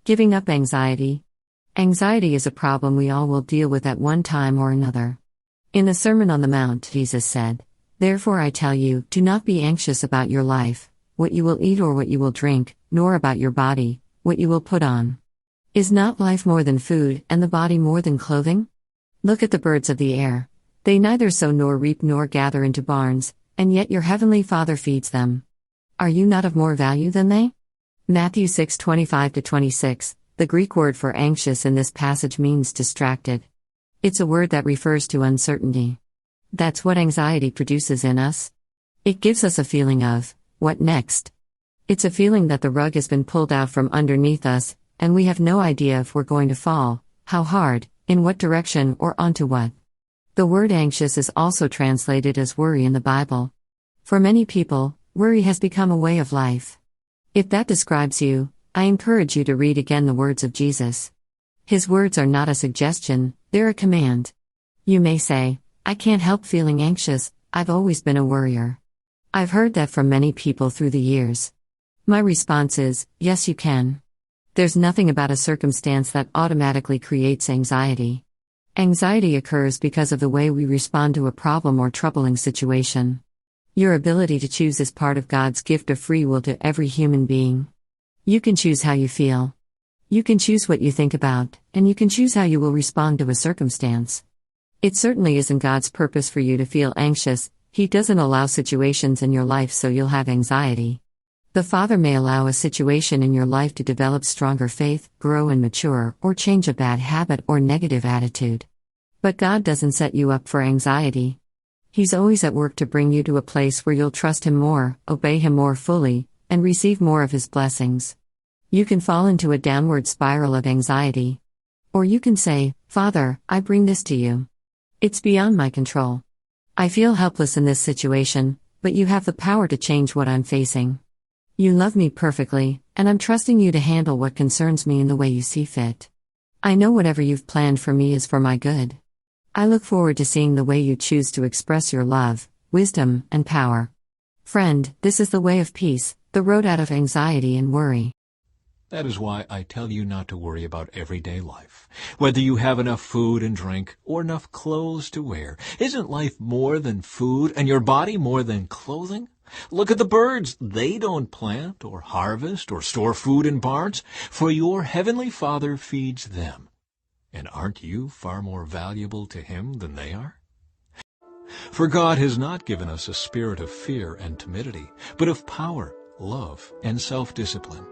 Giving up anxiety. Anxiety is a problem we all will deal with at one time or another. In the Sermon on the Mount, Jesus said, "Therefore I tell you, do not be anxious about your life, what you will eat or what you will drink, nor about your body, what you will put on. Is not life more than food, and the body more than clothing? Look at the birds of the air. They neither sow nor reap nor gather into barns, and yet your heavenly Father feeds them. Are you not of more value than they?" Matthew 6:25-26. The Greek word for anxious in this passage means distracted. It's a word that refers to uncertainty. That's what anxiety produces in us. It gives us a feeling of, what next? It's a feeling that the rug has been pulled out from underneath us, and we have no idea if we're going to fall, how hard, in what direction, or onto what. The word anxious is also translated as worry in the Bible. For many people, worry has become a way of life. If that describes you, I encourage you to read again the words of Jesus. His words are not a suggestion, they're a command. You may say, "I can't help feeling anxious, I've always been a worrier." I've heard that from many people through the years. My response is, yes you can. There's nothing about a circumstance that automatically creates anxiety. Anxiety occurs because of the way we respond to a problem or troubling situation. Your ability to choose is part of God's gift of free will to every human being. You can choose how you feel. You can choose what you think about, and you can choose how you will respond to a circumstance. It certainly isn't God's purpose for you to feel anxious. He doesn't allow situations in your life so you'll have anxiety. The Father may allow a situation in your life to develop stronger faith, grow and mature, or change a bad habit or negative attitude. But God doesn't set you up for anxiety. He's always at work to bring you to a place where you'll trust Him more, obey Him more fully, and receive more of His blessings. You can fall into a downward spiral of anxiety. Or you can say, "Father, I bring this to you. It's beyond my control. I feel helpless in this situation, but you have the power to change what I'm facing. You love me perfectly, and I'm trusting you to handle what concerns me in the way you see fit. I know whatever you've planned for me is for my good. I look forward to seeing the way you choose to express your love, wisdom, and power." Friend, this is the way of peace, the road out of anxiety and worry. That is why I tell you not to worry about everyday life. Whether you have enough food and drink or enough clothes to wear. Isn't life more than food and your body more than clothing? Look at the birds. They don't plant or harvest or store food in barns, for your heavenly Father feeds them. And aren't you far more valuable to Him than they are? For God has not given us a spirit of fear and timidity, but of power, love, and self-discipline.